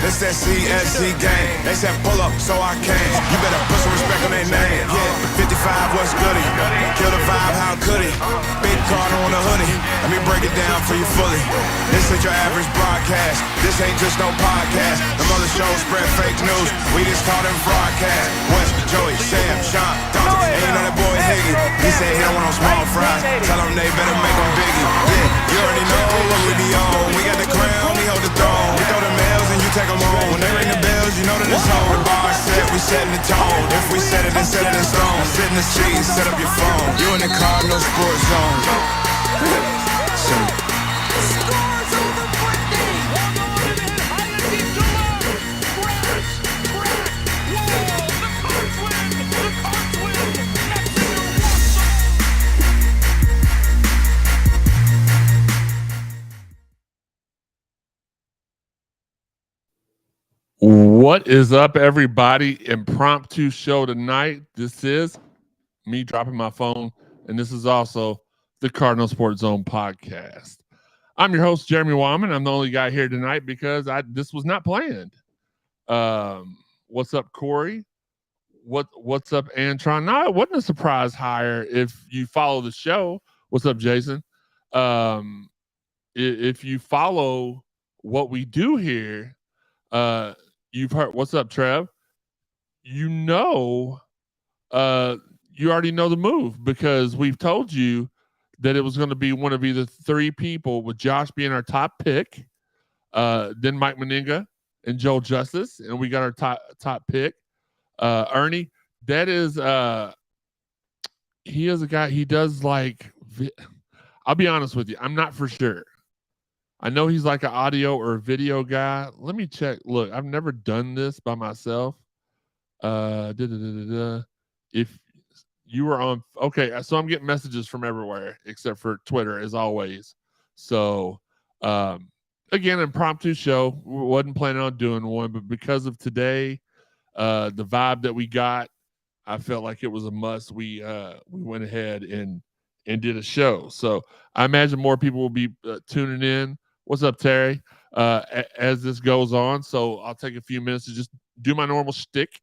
It's that CSZ gang. They said pull up, so I came. You better put some respect on their name. Yeah, 55, what's goody? Kill the vibe, how could he? Big Cardinal on the hoodie. Let me break it down for you fully. This ain't your average broadcast. This ain't just no podcast. The mother shows spread fake news. We just call them broadcast. West, Joey, Sam, Sean, Dante. And you know that boy Higgy. He said he don't want no small fries. Tell them they better make them biggie. Yeah, you already know what we be on. We got the crown, we hold the throne. We throw the mails and you take them home. When they ring the bells, you know that it's home. The bar set, we setting the tone. If we set it, then set it in stone. Sit in the seat, set up your phone. You in the Cardinal sports zone. What is up, everybody? Impromptu show tonight. This is me dropping my phone, and this is also the Cardinal Sports Zone podcast. I'm your host, Jeremy Wyman. I'm the only guy here tonight because this was not planned. What's up, Corey? What's up, Antron? No, it wasn't a surprise hire if you follow the show. What's up, Jason? If you follow what we do here, you've heard. What's up, Trev? You already know the move because we've told you that it was going to be one of either three people, with Josh being our top pick, then Mike Meninga and Joel Justice, and we got our top pick, Ernie. That is, he is a guy. He does like. I'll be honest with you. I'm not for sure. I know he's like an audio or a video guy. Let me check. Look, I've never done this by myself. If you were on, okay, so I'm getting messages from everywhere except for Twitter, as always. So, again, impromptu show. We wasn't planning on doing one, but because of today, the vibe that we got, I felt like it was a must. We went ahead and did a show. So I imagine more people will be tuning in. What's up, Terry? As this goes on, so I'll take a few minutes to just do my normal shtick.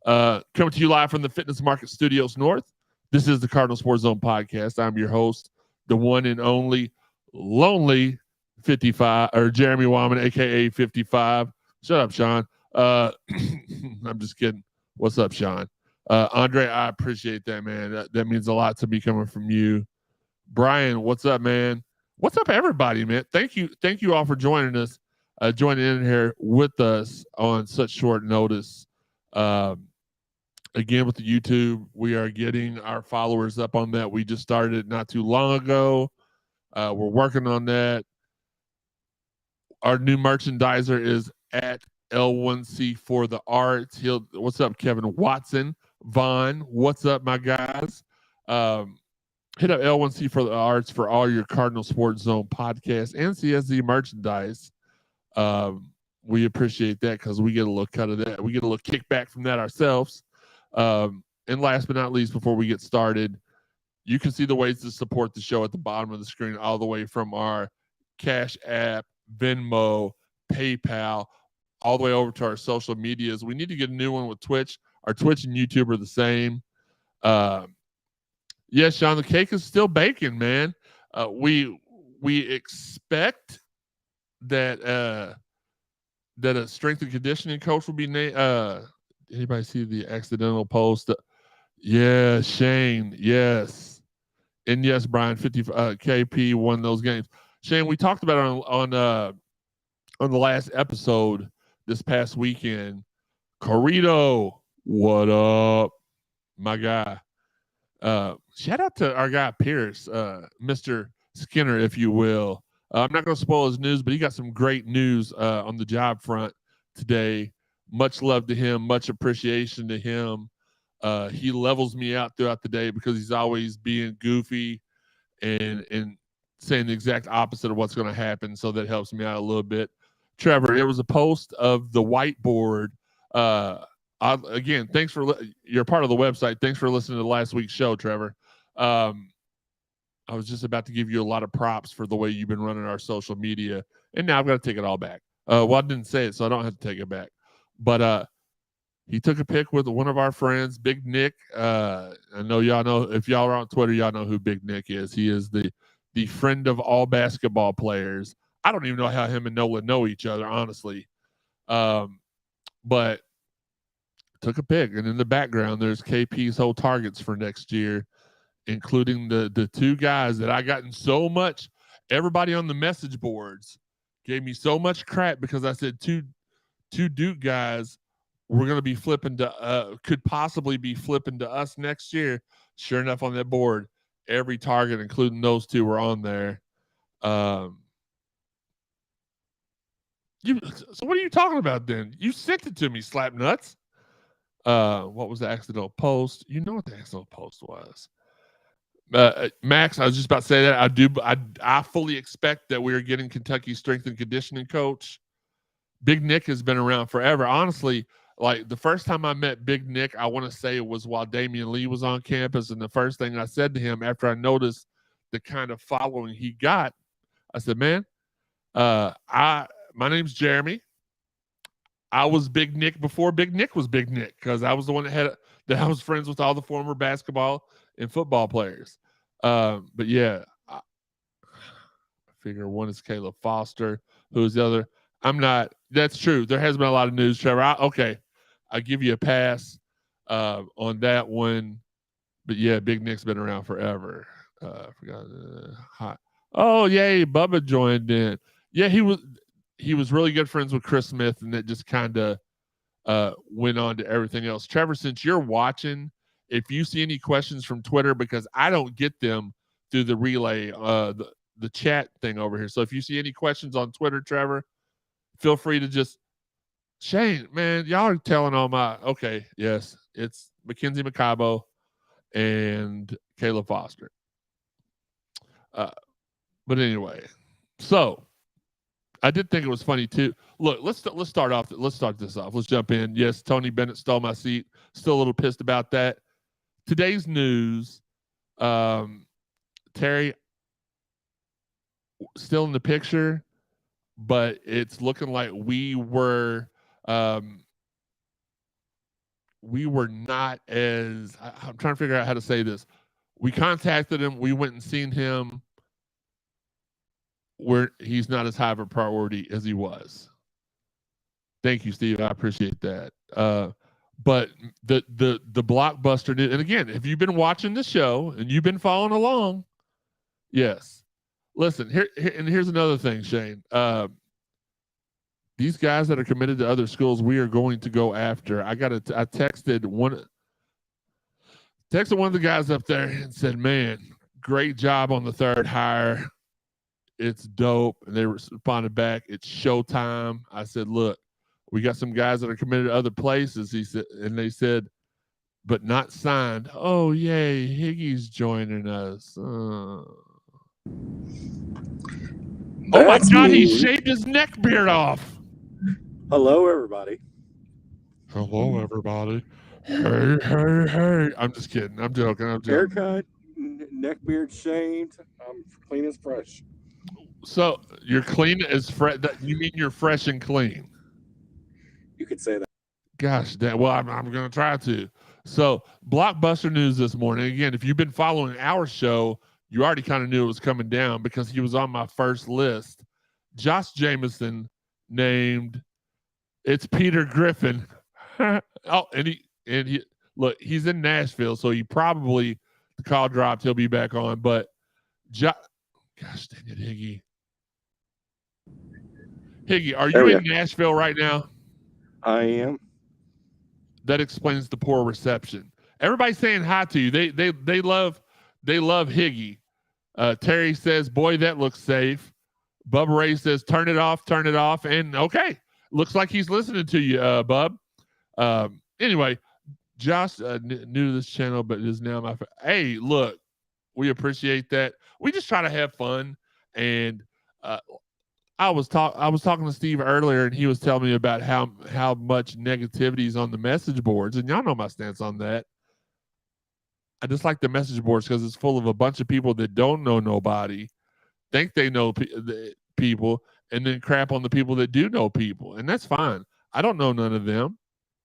Coming to you live from the Fitness Market Studios North. This is the Cardinal Sports Zone podcast. I'm your host, the one and only lonely 55, or Jeremy Wyman, aka 55. Shut up, Sean. I'm just kidding. What's up, Sean? Andre, I appreciate that, man. That means a lot to me coming from you. Brian, what's up, man? What's up, everybody, man? Thank you all for joining us, joining in here with us on such short notice. Again, with the YouTube, we are getting our followers up on that. We just started it not too long ago. We're working on that. Our new merchandiser is at L1C for the Arts. What's up, Kevin Watson? Vaughn, what's up, my guys? Hit up L1C for the Arts for all your Cardinal Sports Zone podcast and CSZ merchandise. We appreciate that because we get a little cut of that. We get a little kickback from that ourselves. And last but not least, before we get started, you can see the ways to support the show at the bottom of the screen, all the way from our Cash App, Venmo, PayPal, all the way over to our social medias. We need to get a new one with Twitch. Our Twitch and YouTube are the same. Yes, Sean, the cake is still baking, man. We expect that a strength and conditioning coach will be named. Anybody see the accidental post? Yeah, Shane. Yes, and yes, Brian. 50 KP won those games. Shane, we talked about it on the last episode this past weekend. Corrido, what up, my guy? Shout out to our guy Pierce, Mr. Skinner, if you will. I'm not going to spoil his news, but he got some great news on the job front today. Much love to him, much appreciation to him. He levels me out throughout the day because he's always being goofy and saying the exact opposite of what's going to happen, so that helps me out a little bit. Trevor, it was a post of the whiteboard. Again, thanks for you're part of the website. Thanks for listening to last week's show, Trevor. I was just about to give you a lot of props for the way you've been running our social media, and now I've got to take it all back. Well, I didn't say it, so I don't have to take it back. But he took a pic with one of our friends, Big Nick. I know y'all know, if y'all are on Twitter, y'all know who Big Nick is. He is the friend of all basketball players. I don't even know how him and Nolan know each other, honestly. But took a pic, and in the background, there's KP's whole targets for next year, including the two guys that I gotten so much. Everybody on the message boards gave me so much crap because I said two Duke guys were going to be flipping to could possibly be flipping to us next year. Sure enough, on that board, every target, including those two, were on there. So what are you talking about then? You sent it to me, slap nuts. What was the accidental post? You know what the accidental post was. Max, I was just about to say that. I fully expect that we are getting Kentucky's strength and conditioning coach. Big Nick has been around forever. Honestly, like the first time I met Big Nick, I want to say it was while Damian Lee was on campus. And the first thing I said to him after I noticed the kind of following he got, I said, man, my name's Jeremy. I was Big Nick before Big Nick was Big Nick, because I was the one that I was friends with all the former basketball and football players. But yeah, I figure one is Caleb Foster. Who's the other? I'm not. That's true. There has been a lot of news, Trevor. I'll give you a pass on that one. But yeah, Big Nick's been around forever. I forgot. Oh, yay, Bubba joined in. Yeah, he was really good friends with Chris Smith, and that just kind of went on to everything else. Trevor, since you're watching, if you see any questions from Twitter, because I don't get them through the relay, the chat thing over here. So if you see any questions on Twitter, Trevor, feel free to just, Shane, man, y'all are telling all my, okay, yes, it's Mackenzie Macabo and Caleb Foster. But anyway, so I did think it was funny too. Look, let's start this off. Let's jump in. Yes, Tony Bennett stole my seat. Still a little pissed about that. Today's news, Terry still in the picture, but it's looking like we were not as, I'm trying to figure out how to say this. We contacted him. We went and seen him where he's not as high of a priority as he was. Thank you, Steve. I appreciate that. But the blockbuster news, and again, if you've been watching the show and you've been following along, yes. Listen, here's another thing, Shane. These guys that are committed to other schools, we are going to go after. I texted one of the guys up there and said, man, great job on the third hire. It's dope. And they responded back, it's showtime. I said, look, we got some guys that are committed to other places. He said, and they said, but not signed. Oh, yay, Higgy's joining us. Oh my God, he shaved his neck beard off. Hello, everybody. Hello, everybody. Hey. I'm just kidding. I'm joking. Haircut, neck beard shaved. I'm clean as fresh. So you're clean as fresh. You mean you're fresh and clean? You could say that. Gosh, well, I'm going to try to. So blockbuster news this morning. Again, if you've been following our show, you already kind of knew it was coming down because he was on my first list. Josh Jamieson named. It's Peter Griffin. Oh, and he look, he's in Nashville, so he probably, the call dropped, he'll be back on. But gosh dang it, Higgy, are you in Nashville right now? I am. That explains the poor reception. Everybody's saying hi to you. They love Higgy. Terry says, boy, that looks safe. Bubba Ray says, turn it off. And okay. Looks like he's listening to you, Bub. Anyway, Josh, new to this channel, but is now my friend. Hey, look, we appreciate that. We just try to have fun. And I was talking to Steve earlier, and he was telling me about how much negativity is on the message boards. And y'all know my stance on that. I just like the message boards because it's full of a bunch of people that don't know nobody, think they know people, and then crap on the people that do know people, and that's fine. I don't know none of them.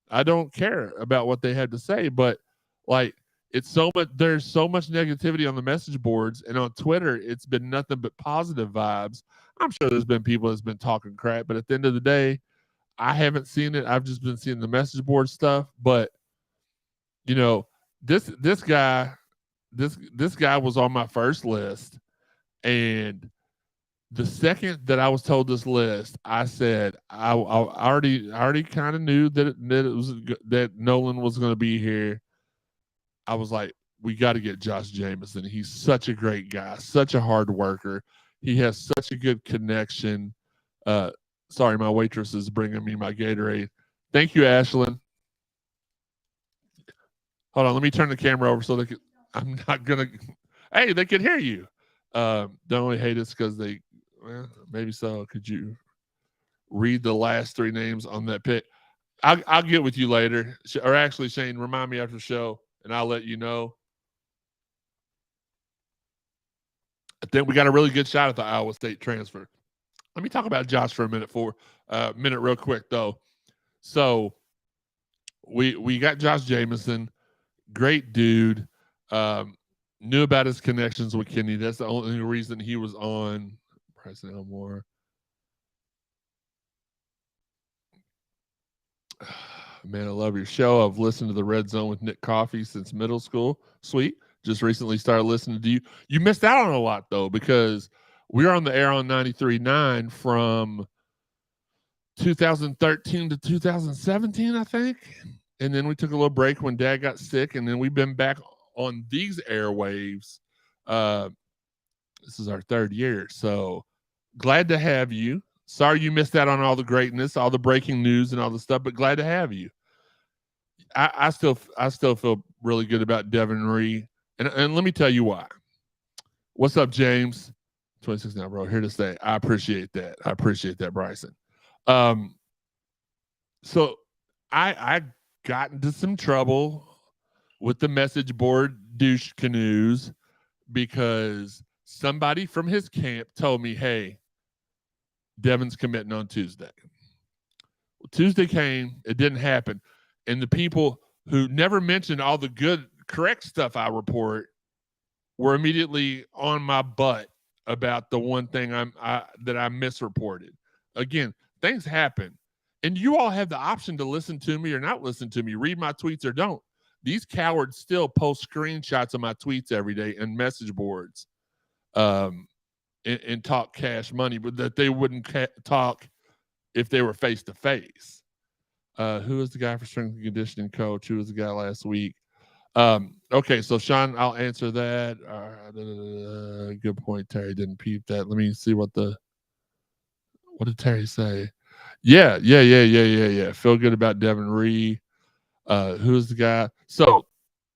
I don't care about what they had to say, but like it's so much. There's so much negativity on the message boards and on Twitter. It's been nothing but positive vibes. I'm sure there's been people that's been talking crap, but at the end of the day, I haven't seen it. I've just been seeing the message board stuff. But you know, this guy was on my first list, and the second that I was told this list, I said I already kind of knew that that Nolan was going to be here. I was like, we got to get Josh Jamieson. He's such a great guy, such a hard worker. He has such a good connection. Sorry, my waitress is bringing me my Gatorade. Thank you, Ashlyn. Hold on, let me turn the camera over so they can. I'm not gonna. Hey, they can hear you. They only hate us because they. Well, maybe so. Could you read the last three names on that pick? I'll get with you later. Or actually, Shane, remind me after the show, and I'll let you know. I think we got a really good shot at the Iowa State transfer. Let me talk about Josh for a minute real quick though. So we got Josh Jamieson, great dude. Knew about his connections with Kenny. That's the only reason he was on Bryson Elmore. Man, I love your show. I've listened to the Red Zone with Nick Coffey since middle school. Sweet. Just recently started listening to you. You missed out on a lot though, because we were on the air on 93.9 from 2013 to 2017, I think. And then we took a little break when Dad got sick, and then we've been back on these airwaves. This is our third year, so glad to have you. Sorry you missed out on all the greatness, all the breaking news, and all the stuff, but glad to have you. I still feel really good about Devin Ree, and let me tell you why. What's up, James? 26 now, bro. Here to stay. I appreciate that. Bryson. So I got into some trouble with the message board douche canoes because somebody from his camp told me, hey, Devin's committing on Tuesday. Well, Tuesday came, it didn't happen. And the people who never mentioned all the good, correct stuff I report were immediately on my butt about the one thing that I misreported. Again, things happen. And you all have the option to listen to me or not listen to me, read my tweets or don't. These cowards still post screenshots of my tweets every day and message boards and talk cash money, but that they wouldn't talk if they were face-to-face. Who was the guy for strength and conditioning coach? Who was the guy last week? Okay, so Sean, I'll answer that. Good point. Terry didn't peep that. Let me see what did Terry say? Yeah. Feel good about Devin Ree. Who's the guy? So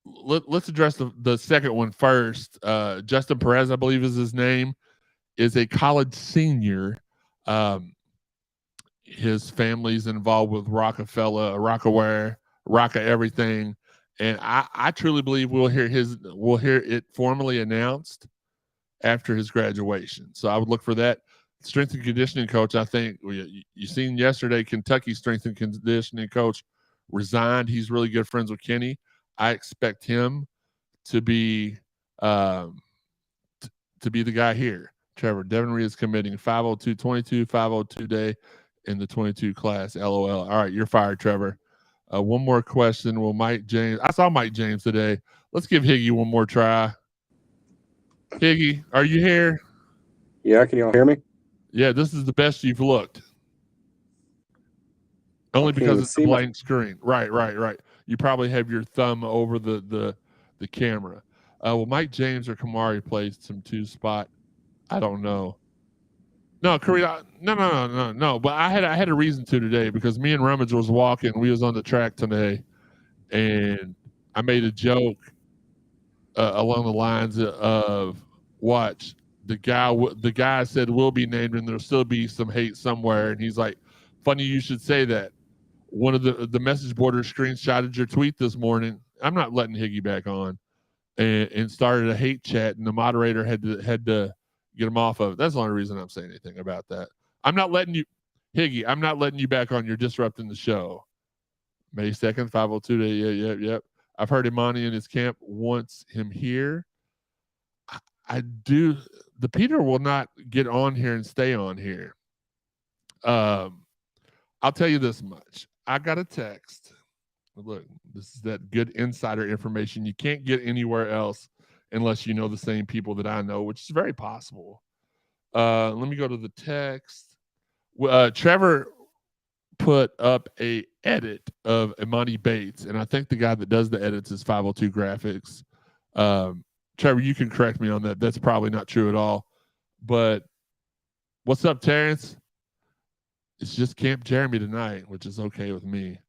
let's address the second one first. Justin Perez, I believe is his name, is a college senior. His family's involved with Rockefeller, Rockaware, Rocka everything. And I truly believe we'll hear it formally announced after his graduation. So I would look for that. Strength and conditioning coach, I think you seen yesterday, Kentucky strength and conditioning coach resigned. He's really good friends with Kenny. I expect him to be the guy here. Trevor, Devin Ree is committing 502-22, 502 day in the 22 class. LOL. All right, you're fired, Trevor. One more question. Will Mike James? I saw Mike James today. Let's give Higgy one more try. Higgy, are you here? Yeah, can y'all hear me? Yeah, this is the best you've looked. Only because it's a blank screen. Right. You probably have your thumb over the camera. Well, Mike James or Kamari plays some two spot. I don't know. No, Korea. No. But I had a reason to today because me and Rummage was walking. We was on the track today, and I made a joke along the lines of, "Watch, the guy said will be named, and there'll still be some hate somewhere." And he's like, "Funny you should say that." One of the message boarders screenshotted your tweet this morning. I'm not letting Higgy back on, and started a hate chat, and the moderator had to get him off of it. That's the only reason I'm saying anything about that. I'm not letting you, Higgy, I'm not letting you back on. You're disrupting the show. May 2nd, 502 day. Yep. I've heard Imani in his camp wants him here. I do. The Peter will not get on here and stay on here. I'll tell you this much. I got a text. Look, this is that good insider information you can't get anywhere else unless you know the same people that I know, which is very possible. Let me go to the text. Trevor put up a edit of Imani Bates, and I think the guy that does the edits is 502 Graphics. Trevor, you can correct me on that. That's probably not true at all. But what's up, Terrence? It's just Camp Jeremy tonight, which is okay with me.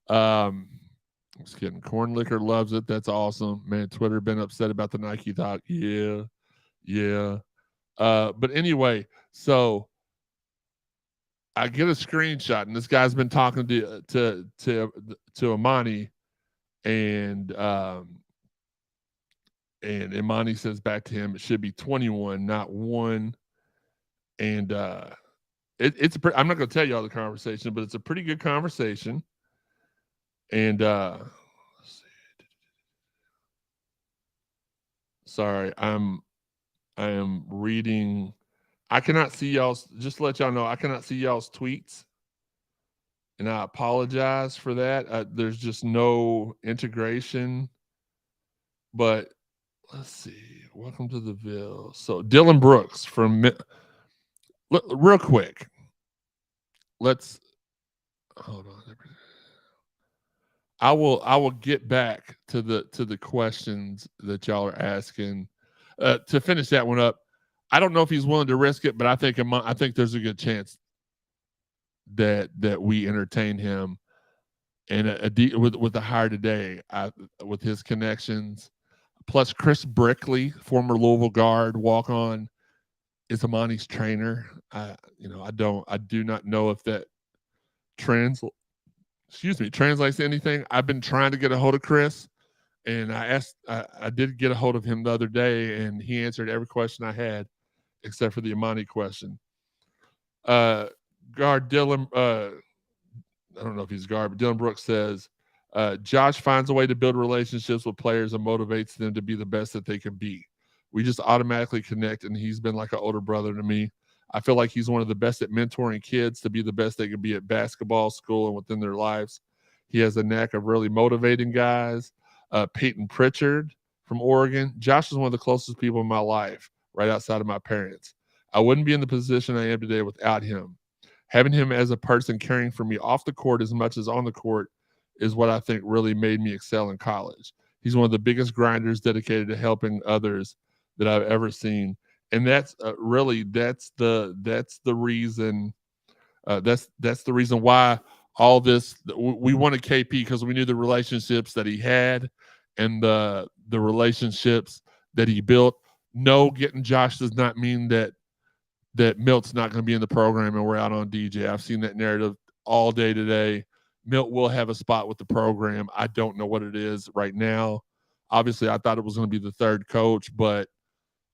Just kidding. Corn Liquor loves it. That's awesome. Man, Twitter been upset about the Nike talk. Yeah. But anyway, so I get a screenshot, and this guy's been talking to Imani, and Imani says back to him, it should be 21, not 1. And I'm not going to tell you all the conversation, but it's a pretty good conversation. And let's see. Sorry, I am reading. I cannot see y'all's. Just to let y'all know, I cannot see y'all's tweets, and I apologize for that. There's just no integration. But let's see. Welcome to the Ville. So Dylan Brooks from real quick. Let's hold on. I will get back to the questions that y'all are asking. To finish that one up, I don't know if he's willing to risk it, but I think there's a good chance that we entertain him, and with the hire today, with his connections, plus Chris Brickley, former Louisville guard, walk on, is Imani's trainer. I do not know if that translates to anything. I've been trying to get a hold of Chris, and I did get a hold of him the other day, and he answered every question I had except for the Imani question. Guard Dylan, I don't know if he's guard, but Dylan Brooks says, Josh finds a way to build relationships with players and motivates them to be the best that they can be. We just automatically connect, and he's been like an older brother to me. I feel like he's one of the best at mentoring kids to be the best they can be at basketball, school, and within their lives. He has a knack of really motivating guys. Peyton Pritchard from Oregon. Josh is one of the closest people in my life, right outside of my parents. I wouldn't be in the position I am today without him. Having him as a person caring for me off the court as much as on the court is what I think really made me excel in college. He's one of the biggest grinders dedicated to helping others that I've ever seen. And that's really that's the reason that's the reason why all this we wanted KP, because we knew the relationships that he had and the relationships that he built. No, getting Josh does not mean that Milt's not going to be in the program and we're out on DJ. I've seen that narrative all day today. Milt will have a spot with the program. I don't know what it is right now. Obviously, I thought it was going to be the third coach, but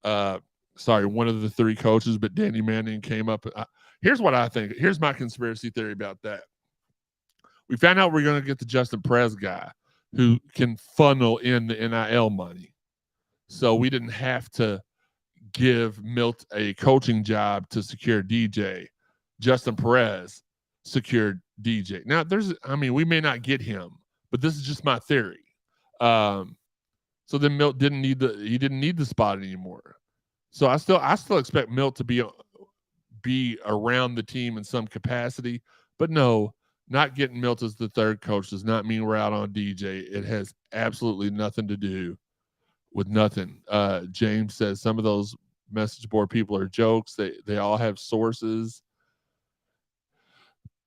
one of the three coaches, but Danny Manning came up. Here's what I think. Here's my conspiracy theory about that. We found out we're going to get the Justin Perez guy who can funnel in the NIL money. So we didn't have to give Milt a coaching job to secure DJ. Justin Perez secured DJ. Now, we may not get him, but this is just my theory. So then Milt didn't need the spot anymore. So I still expect Milt to be around the team in some capacity, but no, not getting Milt as the third coach does not mean we're out on DJ. It has absolutely nothing to do with nothing. James says some of those message board people are jokes. They all have sources.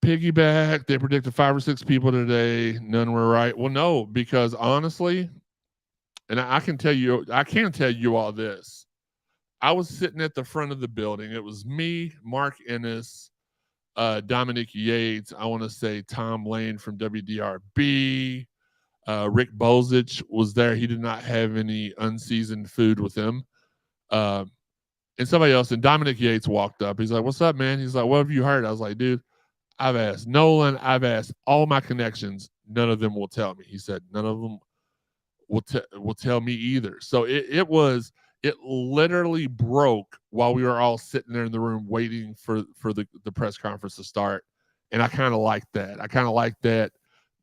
Piggyback, they predicted 5 or 6 people today. None were right. Well, no, because honestly, and I can tell you all this. I was sitting at the front of the building. It was me, Mark Ennis, Dominic Yates. I want to say Tom Lane from WDRB. Rick Bozich was there. He did not have any unseasoned food with him. and somebody else, and Dominic Yates walked up. He's like, "What's up, man?" He's like, "What have you heard?" I was like, "Dude, I've asked Nolan. I've asked all my connections. None of them will tell me." He said, "None of them will tell me either." So it literally broke while we were all sitting there in the room waiting for the press conference to start. And I kind of like that. I kind of like that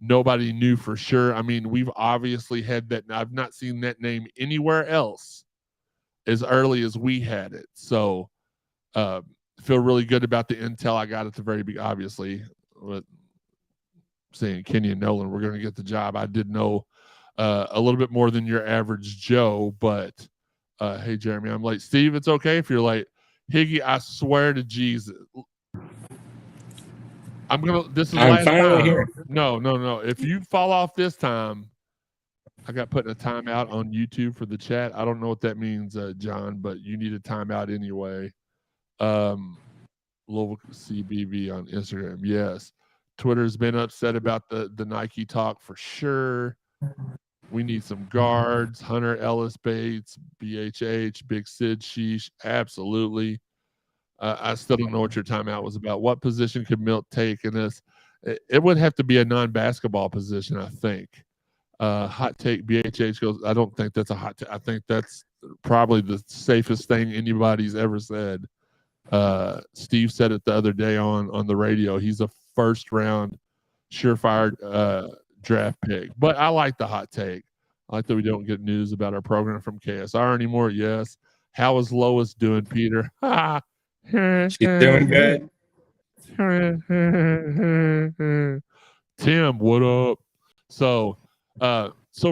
nobody knew for sure. I mean, we've obviously had that. I've not seen that name anywhere else as early as we had it. So feel really good about the intel I got at the very beginning. Obviously, with saying Kenny and Nolan, we're going to get the job. I did know a little bit more than your average Joe, but hey, Jeremy, I'm late. Steve, it's okay if you're late. Higgy, I swear to Jesus, this is the last time. Here. No. If you fall off this time, I got put in a timeout on YouTube for the chat. I don't know what that means, John, but you need a timeout anyway. Louisville CBV on Instagram. Yes. Twitter's been upset about the Nike talk for sure. We need some guards. Hunter Ellis Bates, BHH, Big Sid Sheesh. Absolutely. I still don't know what your timeout was about. What position could Milt take in this? It would have to be a non-basketball position, I think. Hot take, BHH goes, I don't think that's a hot take. I think that's probably the safest thing anybody's ever said. Steve said it the other day on the radio. He's a first-round surefire draft pick. But I like the hot take. I like that we don't get news about our program from KSR anymore. Yes. How is Lois doing, Peter? She's doing good. Tim, what up? So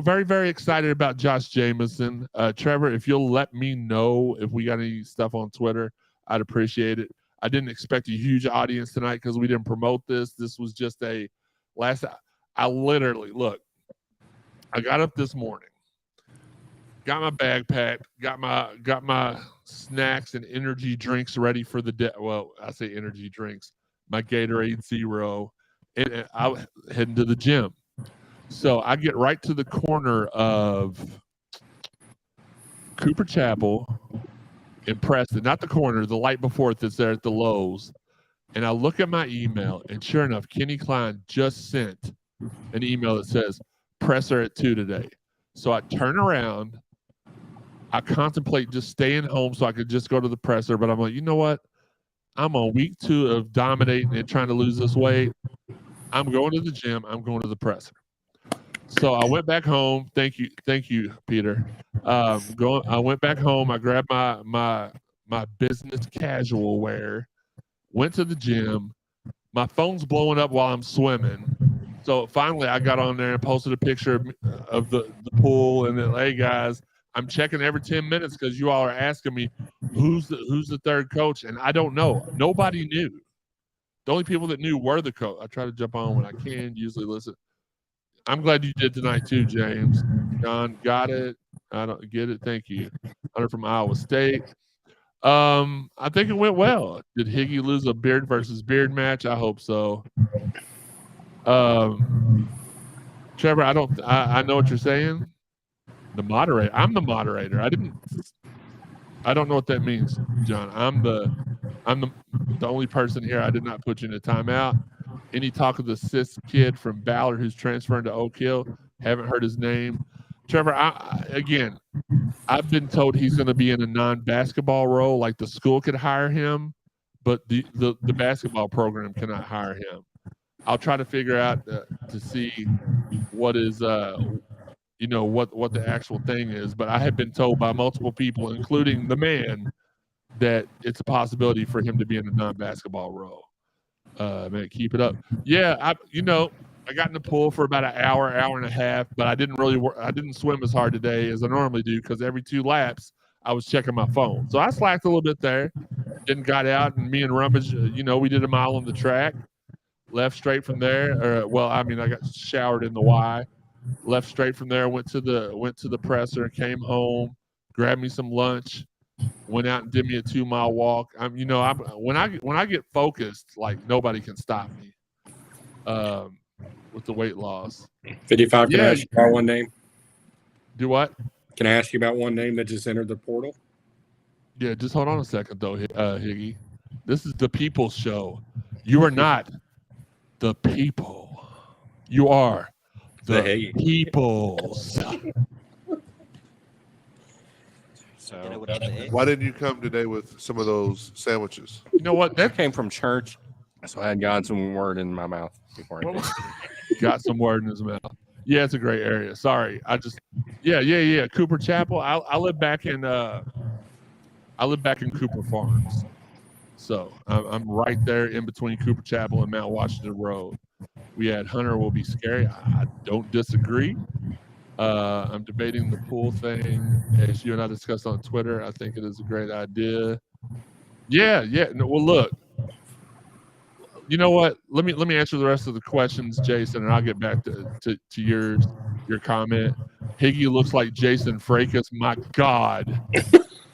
very, very excited about Josh Jamieson. Trevor, if you'll let me know if we got any stuff on Twitter, I'd appreciate it. I didn't expect a huge audience tonight because we didn't promote this. This was just I literally, look, I got up this morning, got my bag packed, got my snacks and energy drinks ready for the day. Well, I say energy drinks, my Gatorade Zero, and I was heading to the gym. So I get right to the corner of Cooper Chapel and Preston, not the corner, the light before it that's there at the Lowe's. And I look at my email, and sure enough, Kenny Klein just sent an email that says, presser at 2 today. So I turn around. I contemplate just staying home so I could just go to the presser. But I'm like, you know what? I'm on week 2 of dominating and trying to lose this weight. I'm going to the gym. I'm going to the presser. So I went back home. Thank you, Peter. I went back home. I grabbed my business casual wear. Went to the gym. My phone's blowing up while I'm swimming. So finally, I got on there and posted a picture of the pool. And then, hey guys, I'm checking every 10 minutes because you all are asking me who's the third coach, and I don't know. Nobody knew. The only people that knew were the coach. I try to jump on when I can. Usually listen. I'm glad you did tonight too, James. John, got it. I don't get it. Thank you. Hunter from Iowa State. I think it went well. Did Higgy lose a beard versus beard match? I hope so. Trevor, I know what you're saying. The moderator. I'm the moderator. I don't know what that means, John. I'm the only person here. I did not put you in a timeout. Any talk of the cis kid from Ballard who's transferring to Oak Hill? Haven't heard his name. Trevor, I've been told he's going to be in a non-basketball role, like the school could hire him, but the basketball program cannot hire him. I'll try to figure out to see what is what the actual thing is, but I have been told by multiple people, including the man, that it's a possibility for him to be in a non-basketball role. Man, keep it up. Yeah, I got in the pool for about an hour and a half, but I didn't swim as hard today as I normally do because every 2 laps I was checking my phone. So I slacked a little bit there. Then got out, and me and Rummage, we did a mile on the track. Left straight from there. I got showered in the Y. Left straight from there. Went to the presser. Came home. Grabbed me some lunch. Went out and did me a 2-mile walk. When I get focused, like nobody can stop me. With the weight loss. 55. Can I ask you about one name? Do what? Can I ask you about one name that just entered the portal? Yeah, just hold on a second though, Higgy. This is the people's show. You are not the people. You are the Higgy. people's. So Why didn't you come today with some of those sandwiches? You know what? that came from church, so I had got some word in my mouth before I did. Got some word in his mouth. Yeah, it's a great area. Sorry, yeah. Cooper Chapel. I live back in Cooper Farms, so I'm right there in between Cooper Chapel and Mount Washington Road. We had Hunter Will Be Scary. I don't disagree. I'm debating the pool thing, as you and I discussed on Twitter. I think it is a great idea. Yeah. No, well, look. You know what? Let me answer the rest of the questions, Jason, and I'll get back to your comment. Higgy looks like Jason Fracas. My God.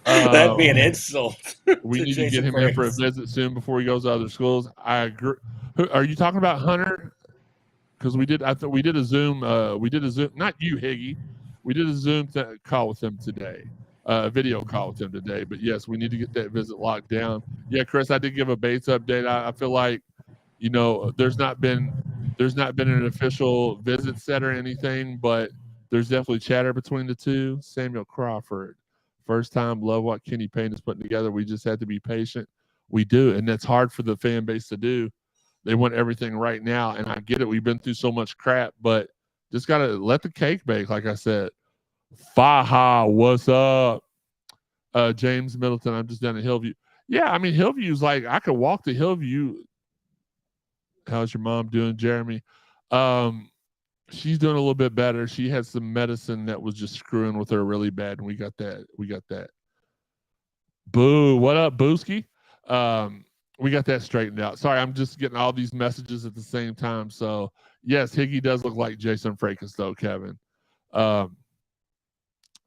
That'd be an insult. We need to get him in for a visit soon before he goes to other schools. I agree. Are you talking about Hunter? Because I thought we did a Zoom. Not you, Higgy. We did a Zoom call with him today. A video call with him today. But yes, we need to get that visit locked down. Yeah, Chris, I did give a Bates update. I feel like, there's not been an official visit set or anything, but there's definitely chatter between the two. Samuel Crawford, first time, love what Kenny Payne is putting together. We just have to be patient. We do, and that's hard for the fan base to do. They want everything right now, and I get it. We've been through so much crap, but just got to let the cake bake, like I said. Faha, what's up? James Middleton, I'm just down at Hillview. Yeah, I mean, Hillview's like, I could walk to Hillview. How's your mom doing, Jeremy? She's doing a little bit better. She had some medicine that was just screwing with her really bad, and we got that. Boo, what up, Booski? We got that straightened out. Sorry, I'm just getting all these messages at the same time. So, yes, Higgy does look like Jason Fracas, though, Kevin.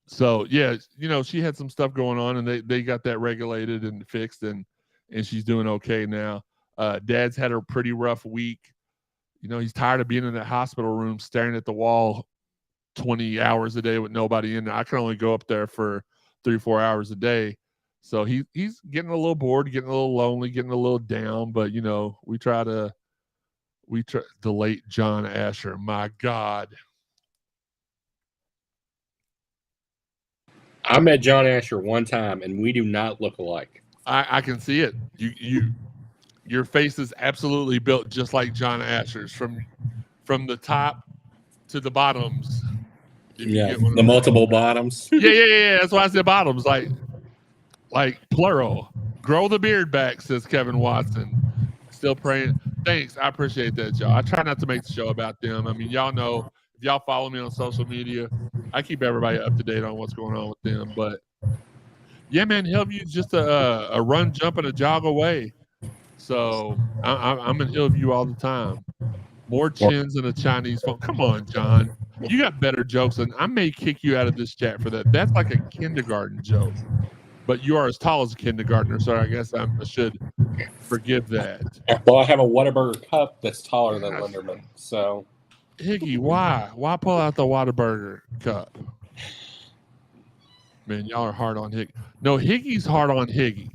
So, yeah, she had some stuff going on, and they got that regulated and fixed, and she's doing okay now. Dad's had a pretty rough week. He's tired of being in that hospital room staring at the wall 20 hours a day with nobody in there. I can only go up there for 3-4 hours a day. So he's getting a little bored, getting a little lonely, getting a little down. But, we try the late John Asher. My God. I met John Asher one time, and we do not look alike. I can see it. Your face is absolutely built just like John Asher's from the top to the bottoms. Yeah, the multiple bottoms. Yeah. That's why I said bottoms, like plural. Grow the beard back, says Kevin Watson. Still praying. Thanks. I appreciate that, y'all. I try not to make the show about them. I mean, y'all know, if y'all follow me on social media, I keep everybody up to date on what's going on with them. But yeah, man, Hillview's just a run, jump, and a jog away. So I'm in Hillview all the time. More chins than a Chinese phone. Come on, John. You got better jokes, and I may kick you out of this chat for that. That's like a kindergarten joke. But you are as tall as a kindergartner, so I guess I should forgive that. Well, I have a Whataburger cup that's taller than Linderman. So, Higgy, why? Why pull out the Whataburger cup? Man, y'all are hard on Higgy. No, Higgy's hard on Higgy.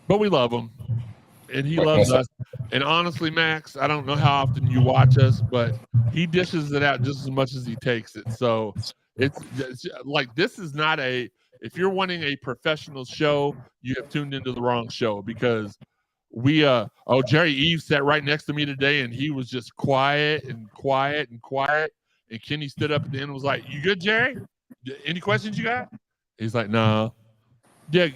But we love him. And he loves us. And honestly, Max, I don't know how often you watch us, but he dishes it out just as much as he takes it. So it's like, this is not if you're wanting a professional show, you have tuned into the wrong show, because Jerry Eve sat right next to me today, and he was just quiet. And Kenny stood up at the end and was like, "You good, Jerry? Any questions you got?" He's like, "No." Yeah,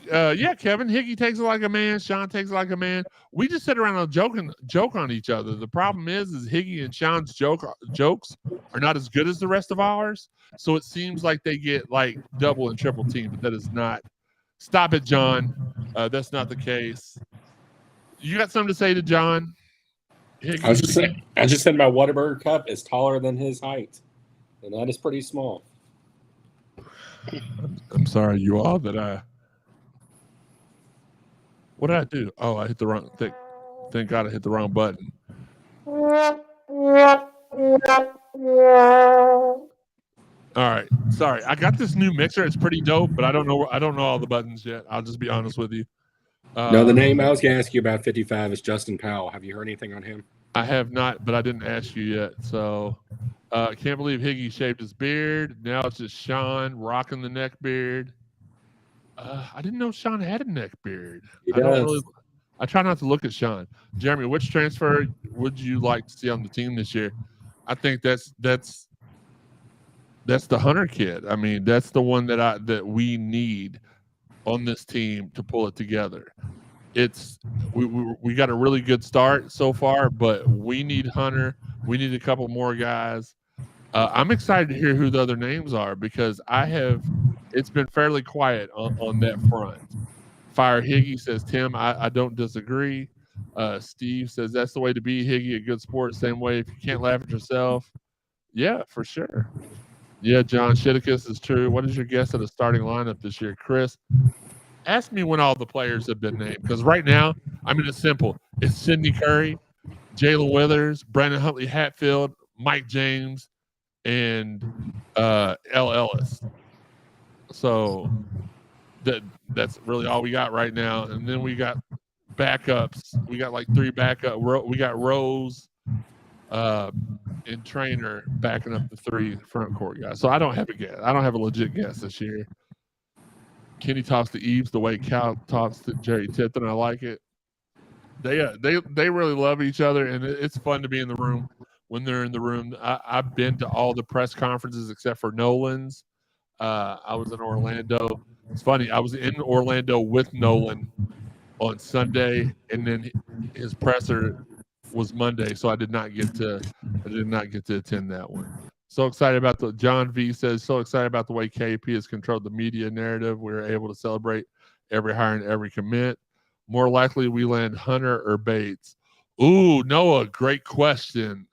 Kevin. Higgy takes it like a man. Sean takes it like a man. We just sit around and joke on each other. The problem is Higgy and Sean's jokes are not as good as the rest of ours. So it seems like they get like double and triple team, but that is not. Stop it, John. That's not the case. You got something to say to John? Higgy? I just said my Whataburger cup is taller than his height, and that is pretty small. I'm sorry, you all, that what did I do? Oh, I hit the wrong thing. Thank God I hit the wrong button. All right. Sorry, I got this new mixer. It's pretty dope, but I don't know all the buttons yet. I'll just be honest with you. No, the name I was going to ask you about 55 is Justin Powell. Have you heard anything on him? I have not, but I didn't ask you yet. So I can't believe Higgy shaved his beard. Now it's just Sean rocking the neck beard. I didn't know Sean had a neck beard. He does. I try not to look at Sean. Jeremy, which transfer would you like to see on the team this year? I think that's the Hunter kid. I mean, that's the one that we need on this team to pull it together. We got a really good start so far, but we need Hunter. We need a couple more guys. I'm excited to hear who the other names are because it's been fairly quiet on that front. Fire Higgy says, Tim, I don't disagree. Steve says, that's the way to be, Higgy, a good sport. Same way if you can't laugh at yourself. Yeah, for sure. Yeah, John Shitticus is true. What is your guess at the starting lineup this year? Chris, ask me when all the players have been named because right now, I mean, it's simple. It's Sidney Curry, Jalen Withers, Brandon Huntley Hatfield, Mike James, and L. Ellis. So that's really all we got right now. And then we got backups. We got like 3 backup. We got Rose and Trainer backing up the 3 front court guys. So I don't have a guess. I don't have a legit guess this year. Kenny talks to Eves the way Cal talks to Jerry Tipton. I like it. They really love each other, and it's fun to be in the room when they're in the room. I've been to all the press conferences except for Nolan's. I was in Orlando. It's funny. I was in Orlando with Nolan on Sunday, and then his presser was Monday, so I did not get to attend that one. So excited about John V says, so excited about the way KP has controlled the media narrative. We're able to celebrate every hire and every commit. More likely we land Hunter or Bates. Ooh, Noah, great question.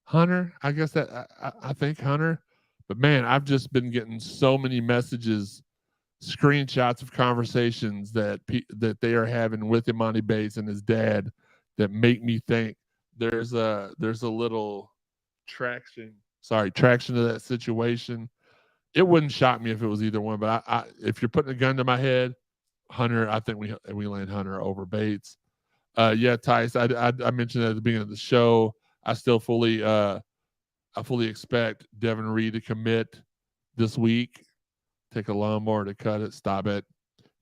Hunter, I guess that I think Hunter, but man, I've just been getting so many messages, screenshots of conversations that they are having with Imani Bates and his dad that make me think there's a little traction to that situation. It wouldn't shock me if it was either one, but if you're putting a gun to my head, Hunter, I think we land Hunter over Bates. Yeah, Tice, I mentioned at the beginning of the show, I fully expect Devin Reed to commit this week. Take a lawnmower to cut it. Stop it.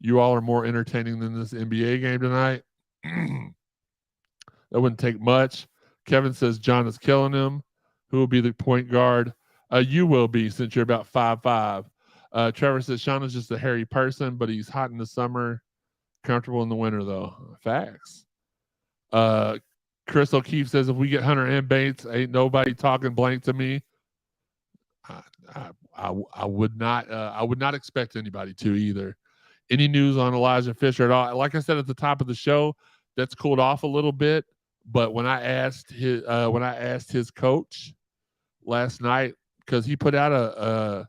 You all are more entertaining than this NBA game tonight. That wouldn't take much. Kevin says John is killing him. Who will be the point guard? You will be, since you're about 5'5". Trevor says Sean is just a hairy person, but he's hot in the summer, comfortable in the winter, though. Facts. Chris O'Keefe says if we get Hunter and Bates, ain't nobody talking blank to me. I would not expect anybody to either. Any news on Elijah Fisher at all? Like I said at the top of the show, that's cooled off a little bit. But when I asked his coach last night, because he put out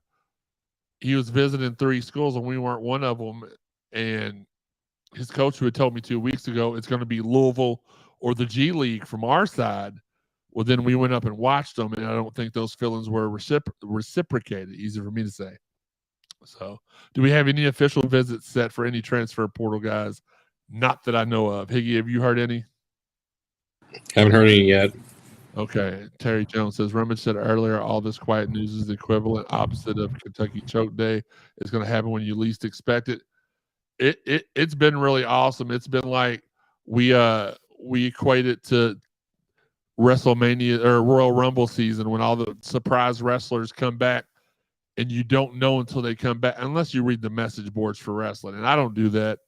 he was visiting 3 schools and we weren't one of them, and his coach who had told me 2 weeks ago it's going to be Louisville or the G League from our side. Well, then we went up and watched them, and I don't think those feelings were reciprocated. Easy for me to say. So, do we have any official visits set for any transfer portal guys? Not that I know of. Higgy, have you heard any? Haven't heard any yet. Okay. Terry Jones says, Rummage said earlier, all this quiet news is the equivalent opposite of Kentucky Choke Day. It's going to happen when you least expect it. It's been really awesome. It's been like we equate it to WrestleMania or Royal Rumble season when all the surprise wrestlers come back and you don't know until they come back, unless you read the message boards for wrestling. And I don't do that.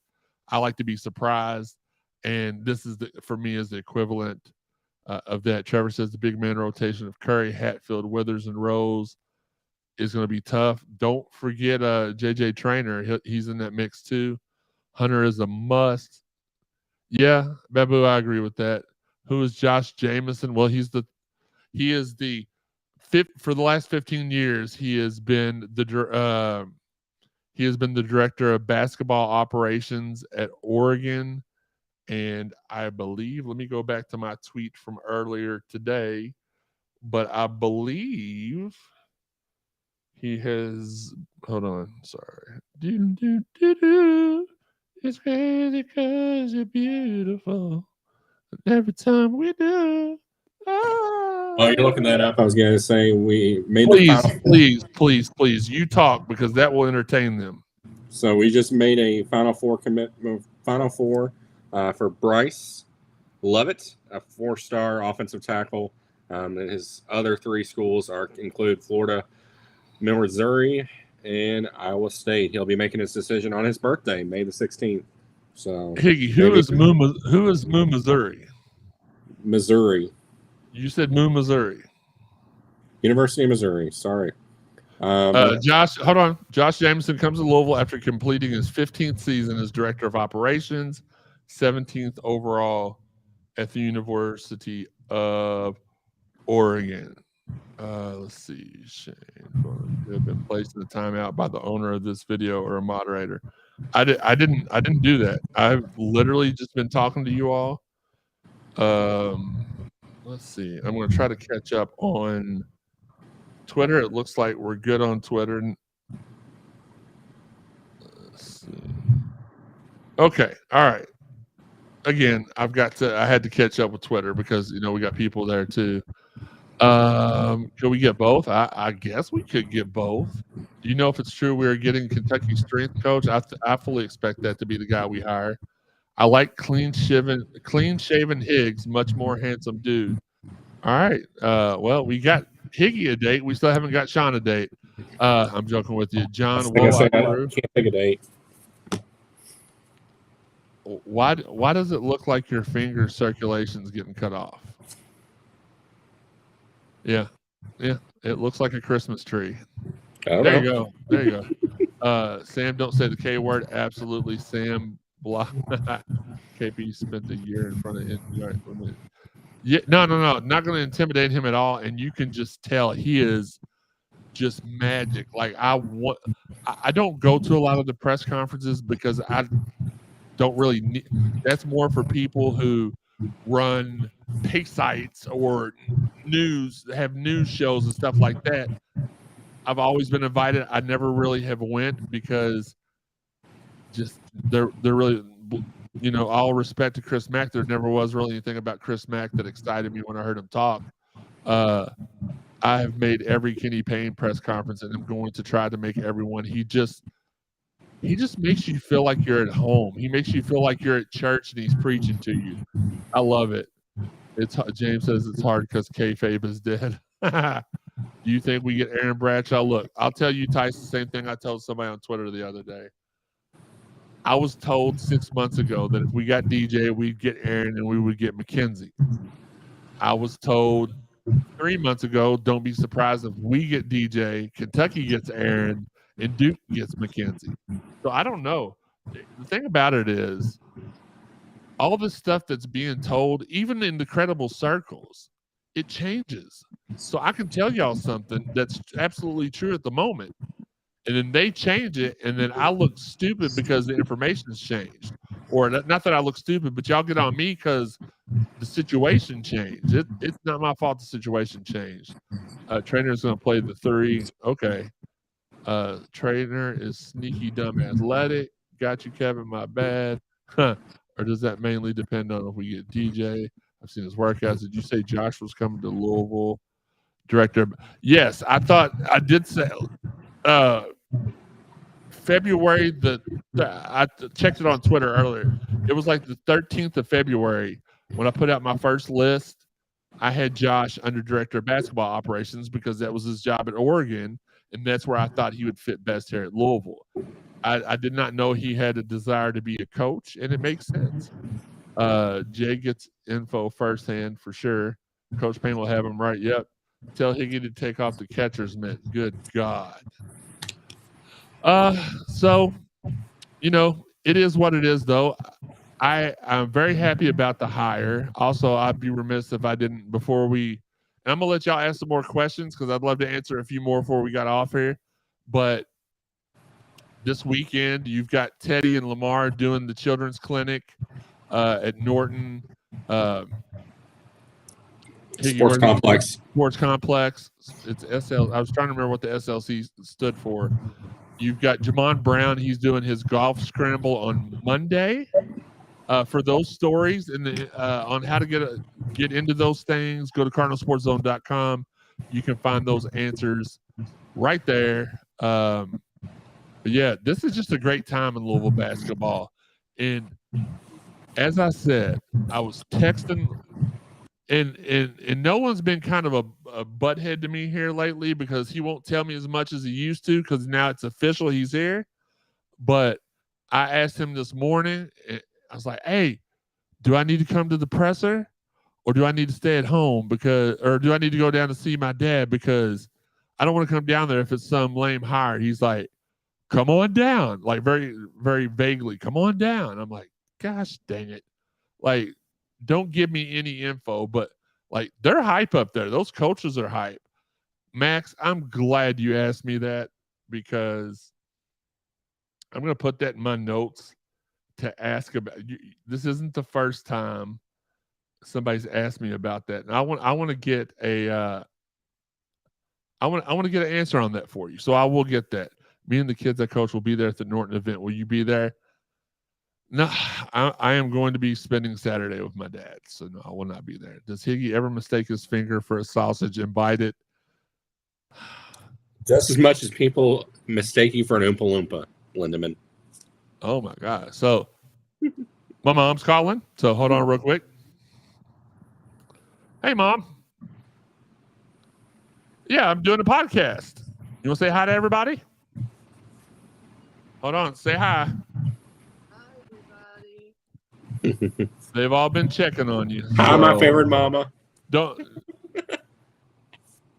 I like to be surprised. And this is for me is the equivalent of that. Trevor says the big man rotation of Curry, Hatfield, Withers, and Rose is going to be tough. Don't forget JJ Trainer. He's in that mix too. Hunter is a must. Yeah, Babu, I agree with that. Who is Josh Jamieson? Well, he is the for the last 15 years. He has been the director of basketball operations at Oregon And I believe, let me go back to my tweet from earlier today, but I believe he has, hold on, sorry. It's crazy because you're beautiful. Every time we do. While you're looking that up, I was going to say we made the Please, you talk because that will entertain them. So we just made a Final Four for Bryce Lovett, a 4-star offensive tackle. And his other 3 schools include Florida, Missouri, and Iowa State. He'll be making his decision on his birthday, May the 16th. So Higgy, who is Moo, Missouri? Missouri. You said Moo, Missouri. University of Missouri. Sorry. Josh, hold on. Josh Jamieson comes to Louisville after completing his 15th season as director of operations, 17th overall at the University of Oregon. Let's see. Shane have been placed in the timeout by the owner of this video or a moderator. I didn't do that. I've literally just been talking to you all. Let's see. I'm going to try to catch up on Twitter. It looks like we're good on Twitter. Let's see. Okay. All right. Again, I had to catch up with Twitter because, we got people there too. Could we get both? I guess we could get both. Do you know if it's true we're getting Kentucky strength coach? I fully expect that to be the guy we hire. I like clean shaven Higgs, much more handsome dude. All right. Well, we got Higgy a date. We still haven't got Sean a date. I'm joking with you, John. I can't pick a date. Why does it look like your finger circulation's getting cut off? Yeah. It looks like a Christmas tree. There you go. Sam, don't say the K word. Absolutely, Sam. KP spent a year in front of him. Yeah, no. Not going to intimidate him at all. And you can just tell he is just magic. Like I don't go to a lot of the press conferences because I don't really need. That's more for people who run pay sites or have news shows and stuff like that. I've always been invited. I never really have went because just they're really, all respect to Chris Mack. There never was really anything about Chris Mack that excited me when I heard him talk. I have made every Kenny Payne press conference, and I'm going to try to make everyone. He just makes you feel like you're at home. He makes you feel like you're at church and he's preaching to you. I love it. James says it's hard because kayfabe is dead. Do you think we get Aaron Bradshaw? Look, I'll tell you, Tyson, the same thing I told somebody on Twitter the other day. I was told 6 months ago that if we got DJ, we'd get Aaron and we would get McKenzie. I was told 3 months ago, don't be surprised if we get DJ, Kentucky gets Aaron, and Duke gets McKenzie. So I don't know. The thing about it is, all the stuff that's being told, even in the credible circles, it changes. So I can tell y'all something that's absolutely true at the moment, and then they change it, and then I look stupid because the information's changed. Or not that I look stupid, but y'all get on me because the situation changed. It's not my fault the situation changed. Trainer's going to play the 3. Okay. Trainer is sneaky, dumb, athletic. Got you, Kevin. My bad. Or does that mainly depend on if we get DJ? I've seen his workouts. Did you say Josh was coming to Louisville? Director. Yes, I did say February. I checked it on Twitter earlier. It was like the 13th of February when I put out my first list. I had Josh under director of basketball operations because that was his job at Oregon, and that's where I thought he would fit best here at Louisville. I did not know he had a desire to be a coach, and it makes sense. Jay gets info firsthand for sure. Coach Payne will have him right. Yep. Tell Higgy to take off the catcher's mitt. Good God. So, it is what it is, though. I'm very happy about the hire. Also, I'd be remiss if I didn't before we. And I'm gonna let y'all ask some more questions because I'd love to answer a few more before we got off here. But this weekend, you've got Teddy and Lamar doing the children's clinic. at Norton. Sports Complex. Sports Complex. It's SL. I was trying to remember what the SLC stood for. You've got Jamon Brown. He's doing his golf scramble on Monday. For those stories and on how to get into those things, go to cardinalsportszone.com. You can find those answers right there. But yeah, this is just a great time in Louisville basketball. And as I said, I was texting, and no one's been kind of a butthead to me here lately because he won't tell me as much as he used to because now it's official he's here. But I asked him this morning, I was like, hey, do I need to come to the presser or do I need to stay at home or do I need to go down to see my dad because I don't want to come down there if it's some lame hire. He's like, come on down, like very, very vaguely, come on down. I'm like, gosh dang it. Like, don't give me any info, but like they're hype up there. Those coaches are hype. Max, I'm glad you asked me that because I'm going to put that in my notes to ask about. This isn't the first time somebody's asked me about that. And I want to get I want to get an answer on that for you. So I will get that. Me and the kids I coach will be there at the Norton event. Will you be there? No, I am going to be spending Saturday with my dad, so no, I will not be there. Does Higgy ever mistake his finger for a sausage and bite it? Just as much as people mistake you for an Oompa Loompa, Lindemann. Oh my God! So my mom's calling. So hold on real quick. Hey, Mom. Yeah, I'm doing a podcast. You want to say hi to everybody? Hold on, say hi. They've all been checking on you. Hi, my favorite mama. Don't.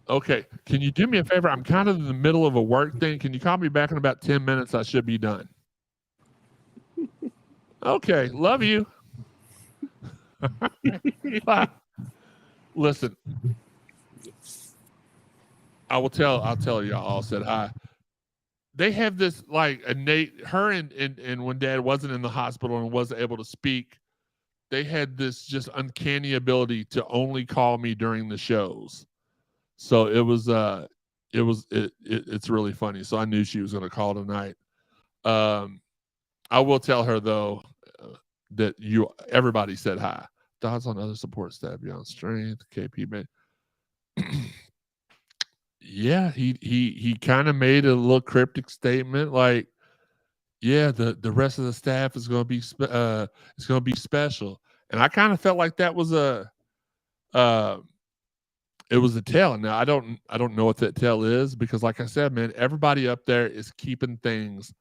Okay, can you do me a favor? I'm kind of in the middle of a work thing. Can you call me back in about 10 minutes? I should be done. Okay, love you. Listen, I'll tell y'all all said hi. They have this like innate, her and when Dad wasn't in the hospital and wasn't able to speak, they had this just uncanny ability to only call me during the shows. So it's really funny. So I knew she was going to call tonight. I will tell her though that everybody said hi. Thoughts on other support staff beyond strength, KP man. Yeah, he kind of made a little cryptic statement like, yeah, the rest of the staff is going to be special. And I kind of felt like that was it was a tell. Now I don't know what that tell is because like I said, man, everybody up there is keeping things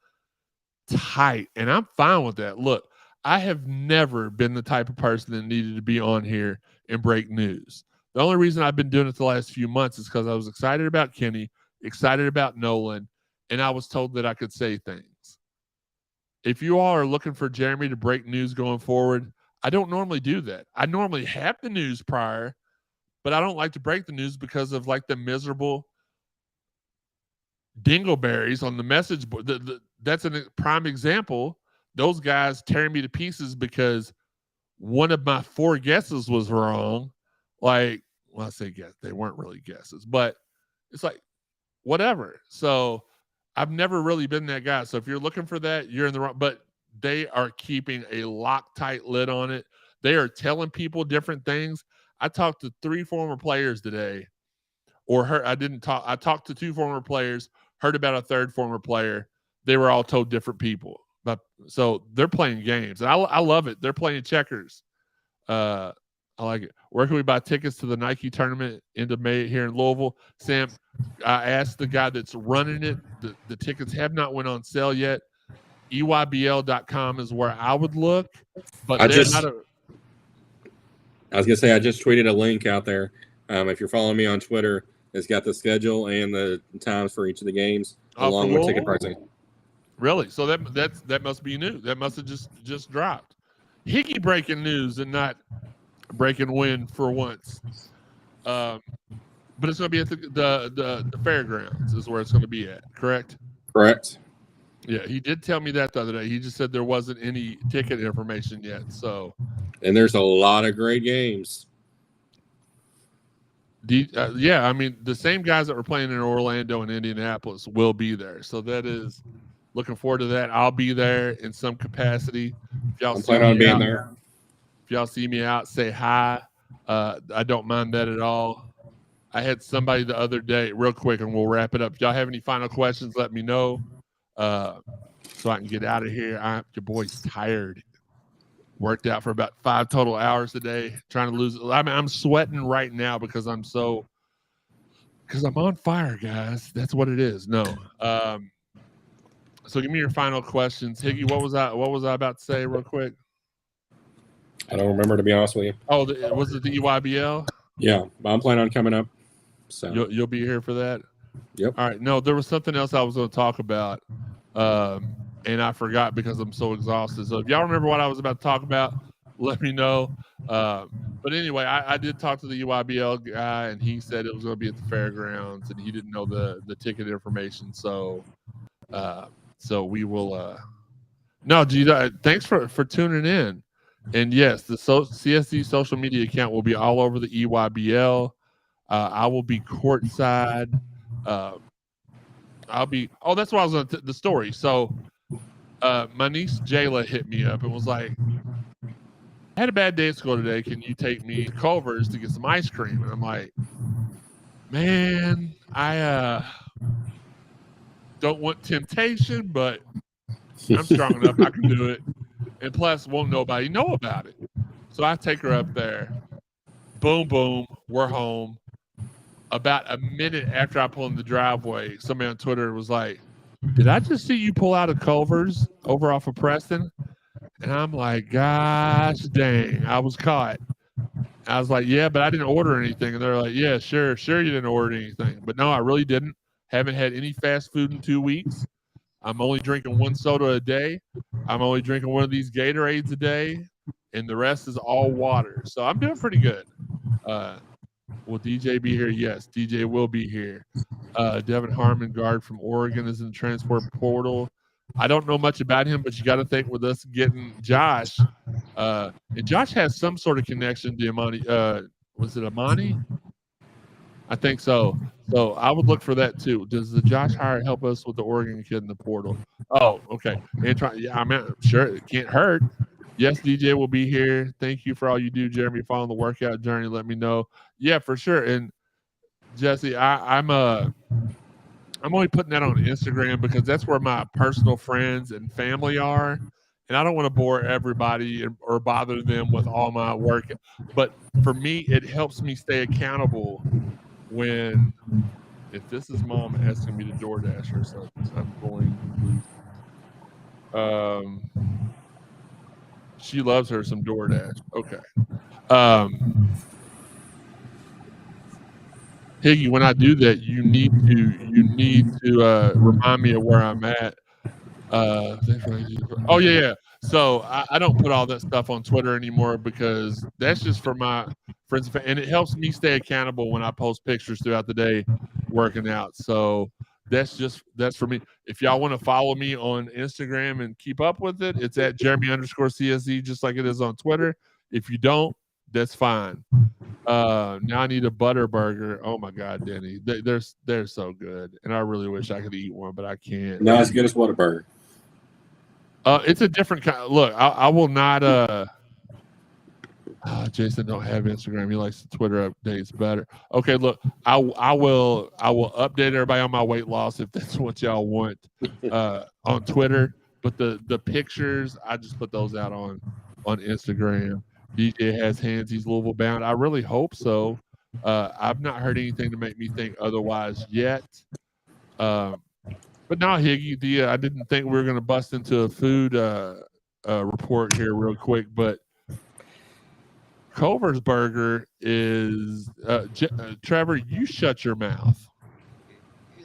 tight and I'm fine with that. Look, I have never been the type of person that needed to be on here and break news. The only reason I've been doing it the last few months is because I was excited about Kenny, excited about Nolan, and I was told that I could say things. If you all are looking for Jeremy to break news going forward, I don't normally do that. I normally have the news prior, but I don't like to break the news because of like the miserable dingleberries on the message board. That's a prime example. Those guys tearing me to pieces because one of my 4 guesses was wrong. Like, well, I say guess, they weren't really guesses, but it's like, whatever. So I've never really been that guy. So if you're looking for that, you're in the wrong, but they are keeping a Loctite lid on it. They are telling people different things. I talked to 3 former players today, I talked to 2 former players, heard about a 3rd former player. They were all told different people. So they're playing games. And I love it. They're playing checkers. I like it. Where can we buy tickets to the Nike tournament into May here in Louisville? Sam, I asked the guy that's running it. The tickets have not went on sale yet. EYBL.com is where I would look. But I was going to say, I just tweeted a link out there. If you're following me on Twitter, it's got the schedule and the times for each of the games, along with ticket pricing. Really? So that must be new. That must have just dropped. Higgy breaking news and not breaking wind for once. But it's going to be at the fairgrounds is where it's going to be at, correct? Correct. Yeah, he did tell me that the other day. He just said there wasn't any ticket information yet. So, And there's a lot of great games. yeah, I mean, the same guys that were playing in Orlando and Indianapolis will be there. So that is looking forward to that. I'll be there in some capacity. If y'all I'm see planning on me being out, there. if y'all see me out, say hi. I don't mind that at all. I had somebody the other day, real quick, and we'll wrap it up. If y'all have any final questions, let me know so I can get out of here. Your boy's tired. Worked out for about 5 total hours a day, trying to lose. I mean, I'm sweating right now because I'm on fire, guys. That's what it is. No. So give me your final questions, Higgy. What was I about to say, real quick? I don't remember, to be honest with you. Oh, was it the EYBL? Yeah, I'm planning on coming up. So You'll be here for that. Yep. All right. No, there was something else I was going to talk about, and I forgot because I'm so exhausted. So if y'all remember what I was about to talk about, let me know. But anyway, I did talk to the EYBL guy, and he said it was going to be at the fairgrounds, and he didn't know the ticket information. So we will. No, G, thanks for tuning in. And yes, the CSZ social media account will be all over the EYBL. I will be courtside. I'll be. Oh, that's what I was on the story. So, my niece Jayla hit me up and was like, "I had a bad day at school today. Can you take me to Culver's to get some ice cream?" And I'm like, "Man, I don't want temptation, but I'm strong enough. I can do it. And plus, won't nobody know about it." So I take her up there. Boom, boom. We're home. About a minute after I pull in the driveway, somebody on Twitter was like, "Did I just see you pull out of Culver's over off of Preston?" And I'm like, "Gosh dang, I was caught." I was like, "Yeah, but I didn't order anything." And they're like, "Yeah, sure you didn't order anything." But no, I really didn't. Haven't had any fast food in 2 weeks. I'm only drinking 1 soda a day. I'm only drinking one of these Gatorades a day. And the rest is all water. So I'm doing pretty good. Will DJ be here? Yes, DJ will be here. Devin Harmon, guard from Oregon, is in the transfer portal. I don't know much about him, but you got to think with us getting Josh. And Josh has some sort of connection to Amani. Was it Amani? I think so. So I would look for that too. Does the Josh hire help us with the Oregon kid in the portal? Oh, okay. Yeah, I mean, sure, it can't hurt. Yes, DJ will be here. Thank you for all you do, Jeremy. Following the workout journey, let me know. Yeah, for sure. And Jesse, I'm only putting that on Instagram because that's where my personal friends and family are, and I don't want to bore everybody or bother them with all my work. But for me, it helps me stay accountable when, if this is mom asking me to DoorDash or something, I'm going to. She loves her some DoorDash. Okay. Higgy, when I do that, you need to remind me of where I'm at. Oh yeah. So I don't put all that stuff on Twitter anymore because that's just for my friends and it helps me stay accountable when I post pictures throughout the day working out. So that's for me. If y'all want to follow me on Instagram and keep up with it, it's at Jeremy_CSZ, just like it is on Twitter. If you don't, that's fine. Now I need a butter burger. Oh my God, Denny, they're so good, and I really wish I could eat one, but I can't. Not as good as Whataburger. It's a different kind. Look, I will not. Jason don't have Instagram. He likes the Twitter updates better. Okay, look, I will update everybody on my weight loss if that's what y'all want on Twitter. But the pictures, I just put those out on Instagram. DJ has hands. He's Louisville bound. I really hope so. I've not heard anything to make me think otherwise yet. But now, Higgy, I didn't think we were going to bust into a food report here real quick, but Culver's Burger is Trevor. You shut your mouth.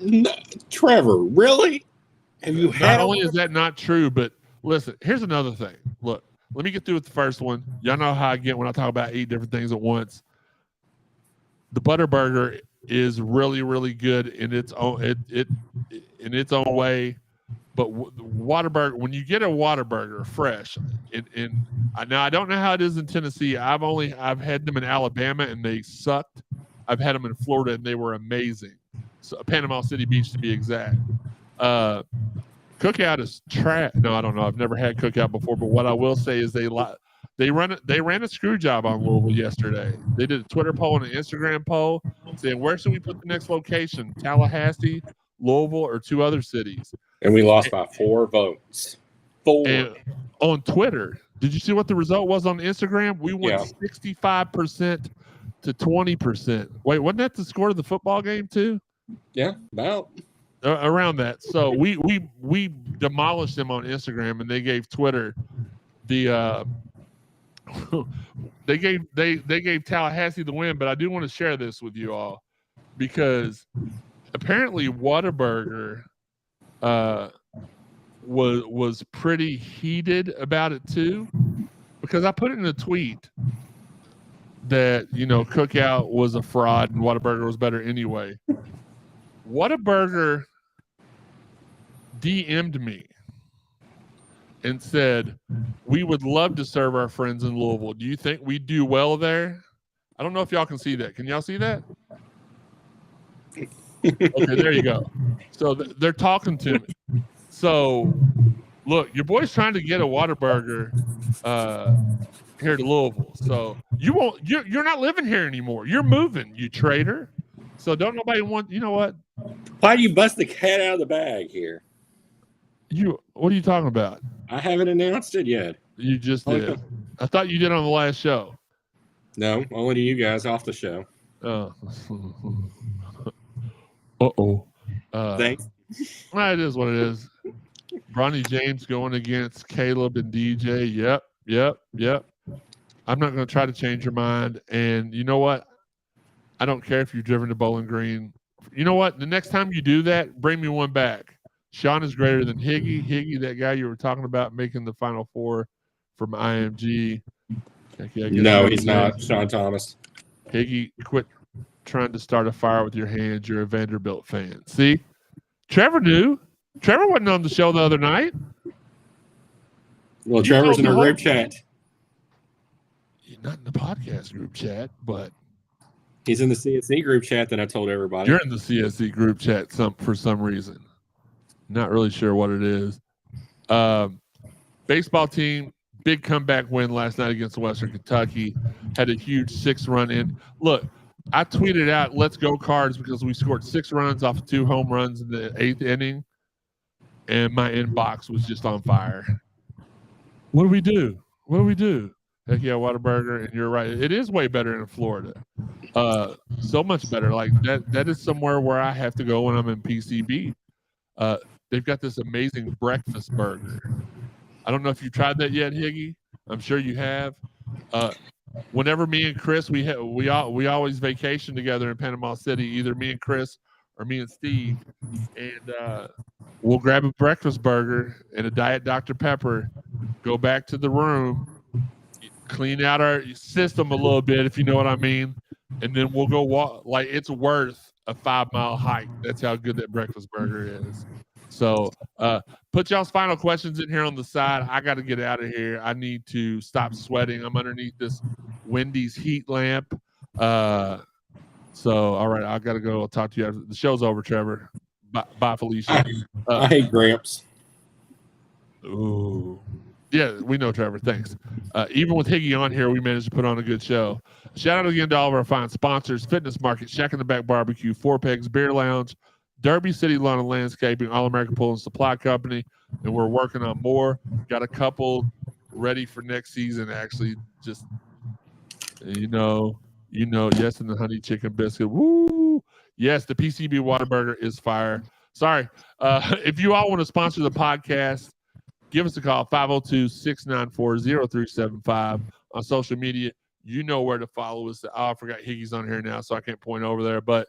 No, Trevor, really? Have you had? Not only is that not true, but listen. Here's another thing. Look, let me get through with the first one. Y'all know how I get when I talk about 8 different things at once. The butter burger is really, really good in its own in its own way. But Whataburger, when you get a Whataburger fresh, now I don't know how it is in Tennessee. I've had them in Alabama and they sucked. I've had them in Florida and they were amazing. So Panama City Beach to be exact. Cookout is trash. No, I don't know. I've never had Cookout before, but what I will say is they ran a screw job on Louisville yesterday. They did a Twitter poll and an Instagram poll saying where should we put the next location? Tallahassee, Louisville, or 2 other cities? And we lost by 4 votes. 4. And on Twitter, did you see what the result was on Instagram? We went 65% to 20%. Wait, wasn't that the score of the football game too? Yeah, about around that. So we demolished them on Instagram, and they gave Twitter the they gave Tallahassee the win. But I do want to share this with you all because apparently Whataburger was pretty heated about it too, because I put it in a tweet that Cookout was a fraud and Whataburger was better anyway. Whataburger DM'd me and said, we would love to serve our friends in Louisville. Do you think we do well there? I don't know if y'all can see that. Can y'all see that? Okay, there you go. So they're talking to me. So, look, your boy's trying to get a Whataburger here to Louisville. So you're not living here anymore. You're moving, you traitor. So don't nobody want. You know what? Why do you bust the cat out of the bag here? What are you talking about? I haven't announced it yet. You just did. I thought you did on the last show. No, only to you guys off the show. Oh. Thanks. Well, it is what it is. Bronny James going against Caleb and DJ. Yep. I'm not going to try to change your mind. And you know what? I don't care if you've driven to Bowling Green. You know what? The next time you do that, bring me one back. Sean is greater than Higgy. Higgy, that guy you were talking about making the Final Four from IMG. No, he's not. Sean Thomas. Higgy, quit trying to start a fire with your hands. You're a Vanderbilt fan. See? Trevor knew. Trevor wasn't on the show the other night. Well, Trevor's in our group chat. Not in the podcast group chat, but he's in the CSZ group chat that I told everybody. You're in the CSZ group chat for some reason. Not really sure what it is. Baseball team, big comeback win last night against Western Kentucky. Had a huge 6-run in. Look, I tweeted out, let's go Cards, because we scored 6 runs off of 2 home runs in the 8th inning. And my inbox was just on fire. What do we do? Heck yeah, Whataburger, and you're right. It is way better in Florida. So much better. Like that is somewhere where I have to go when I'm in PCB. They've got this amazing breakfast burger. I don't know if you've tried that yet, Higgy. I'm sure you have. Whenever me and Chris, we always vacation together in Panama City, either me and Chris or me and Steve, and we'll grab a breakfast burger and a Diet Dr. Pepper, go back to the room, clean out our system a little bit, if you know what I mean, and then we'll go walk. Like, it's worth a 5-mile hike. That's how good that breakfast burger is. So put y'all's final questions in here on the side. I got to get out of here. I need to stop sweating. I'm underneath this Wendy's heat lamp. So, all right, I got to go. I'll talk to you after the show's over, Trevor. Bye, Felicia. I hate Gramps. Ooh. Yeah, we know, Trevor. Thanks. Even with Higgy on here, we managed to put on a good show. Shout out again to all of our fine sponsors: Fitness Market, Shack in the Back Barbecue, Four Pegs Beer Lounge, Derby City Lawn and Landscaping, All American Pool and Supply Company, and we're working on more. Got a couple ready for next season. Actually, just yes, and the honey chicken biscuit. Woo! Yes, the PCB Whataburger is fire. Sorry, if you all want to sponsor the podcast, give us a call, 502-694-0375 on social media. You know where to follow us. Oh, I forgot Higgy's on here now, so I can't point over there. But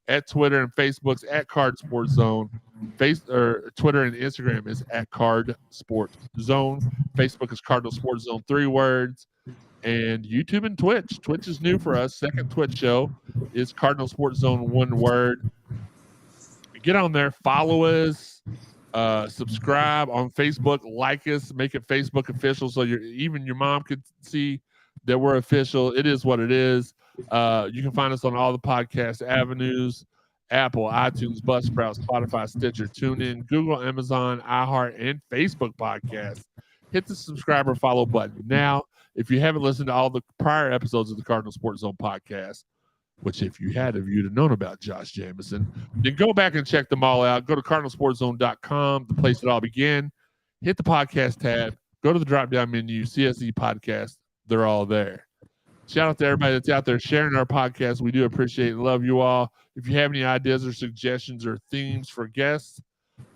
at Twitter and Facebook's at Card Sports Zone. Twitter and Instagram is at Card Sports Zone. Facebook is Cardinal Sports Zone, 3 words. And YouTube and Twitch. Twitch is new for us. Second Twitch show is Cardinal Sports Zone, 1 word. Get on there, follow us. Subscribe on Facebook, like us, make it Facebook official so even your mom could see that we're official. It is what it is. You can find us on all the podcast avenues: Apple, iTunes, Buzzsprout, Spotify, Stitcher, TuneIn, Google, Amazon, iHeart, and Facebook podcasts. Hit the subscribe or follow button now. If you haven't listened to all the prior episodes of the Cardinal Sports Zone podcast, which if you had, if you'd have known about Josh Jamieson, then go back and check them all out. Go to cardinalsportszone.com, the place it all began. Hit the podcast tab. Go to the drop-down menu, CSZ Podcast. They're all there. Shout out to everybody that's out there sharing our podcast. We do appreciate and love you all. If you have any ideas or suggestions or themes for guests,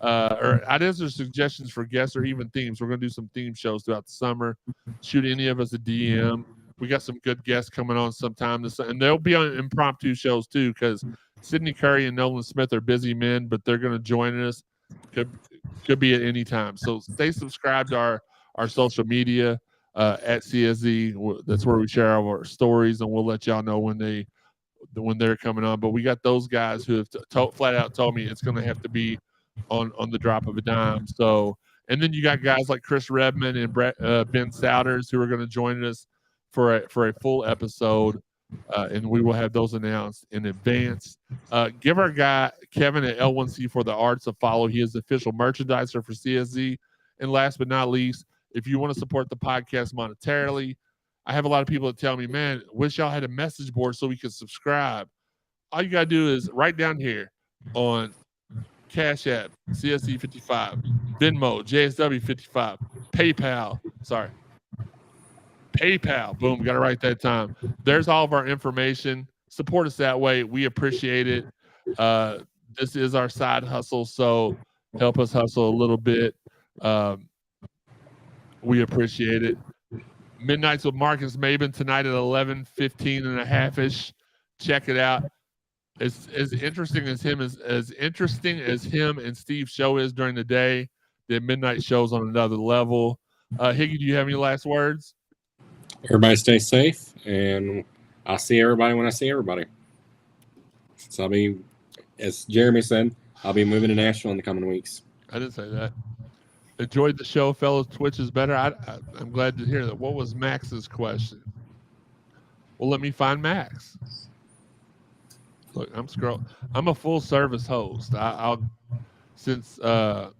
or ideas or suggestions for guests or even themes, we're going to do some theme shows throughout the summer. Shoot any of us a DM. We got some good guests coming on sometime and they'll be on impromptu shows too, because Sidney Curry and Nolan Smith are busy men, but they're going to join us. Could be at any time. So stay subscribed to our social media at CSZ. That's where we share our stories, and we'll let y'all know when they're coming on. But we got those guys who have flat out told me it's going to have to be on the drop of a dime. So, and then you got guys like Chris Redman and Ben Souders who are going to join us for a full episode, and we will have those announced in advance. Give our guy Kevin at L1C for the Arts a follow. He is the official merchandiser for CSZ. And last but not least, if you want to support the podcast monetarily, I have a lot of people that tell me, man, wish y'all had a message board so we could subscribe. All you got to do is write down here on Cash App, CSZ55, Venmo, JSW55, PayPal. Boom, got it right that time. There's all of our information. Support us that way. We appreciate it. This is our side hustle, so help us hustle a little bit. We appreciate it. Midnights with Marcus Maben tonight at 11:15 and a half-ish. Check it out. As interesting as him and Steve's show is during the day, the midnight show's on another level. Higgy, do you have any last words? Everybody stay safe, and I'll see everybody when I see everybody. So as Jeremy said, I'll be moving to Nashville in the coming weeks. I didn't say that. Enjoyed the show, fellas. Twitch is better. I'm glad to hear that. What was Max's question? Well, let me find Max. Look, I'm scrolling. I'm a full service host. Since Higgy's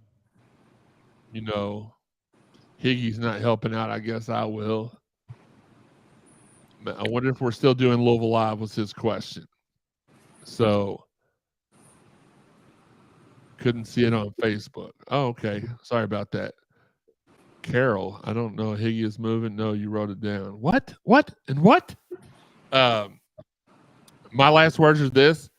not helping out, I guess I will. I wonder if we're still doing Louisville Live was his question. So couldn't see it on Facebook. Oh, okay. Sorry about that. Carol, I don't know. Higgy is moving. No, you wrote it down. What? And what? My last words are this.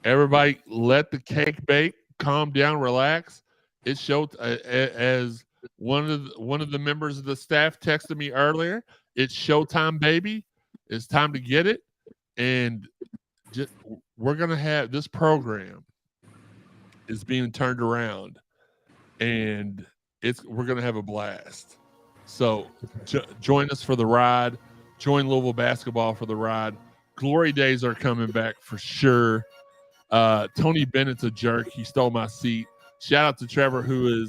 Everybody let the cake bake, calm down, relax. It showed as one of the members of the staff texted me earlier. It's showtime, baby. It's time to get it. And we're going to have this program is being turned around, and we're going to have a blast. So join us for the ride. Join Louisville basketball for the ride. Glory days are coming back for sure. Tony Bennett's a jerk. He stole my seat. Shout out to Trevor, who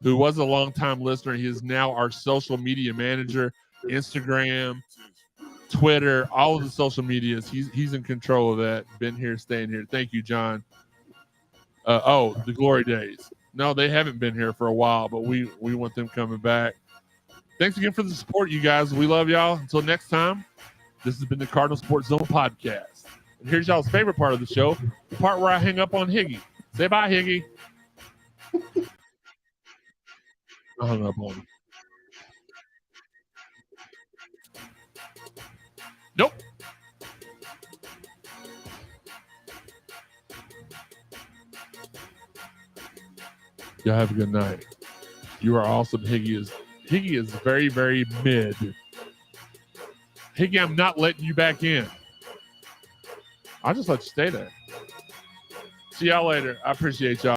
was a longtime listener. He is now our social media manager, Instagram, Twitter, all of the social medias. He's in control of that. Been here, staying here. Thank you, John. The Glory days. No, they haven't been here for a while, but we want them coming back. Thanks again for the support, you guys. We love y'all. Until next time, this has been the Cardinal Sports Zone podcast. And here's y'all's favorite part of the show, the part where I hang up on Higgy. Say bye, Higgy. I hung up on him. Nope. Y'all have a good night. You are awesome. Higgy is very, very mid. Higgy, I'm not letting you back in. I'll just let you stay there. See y'all later. I appreciate y'all.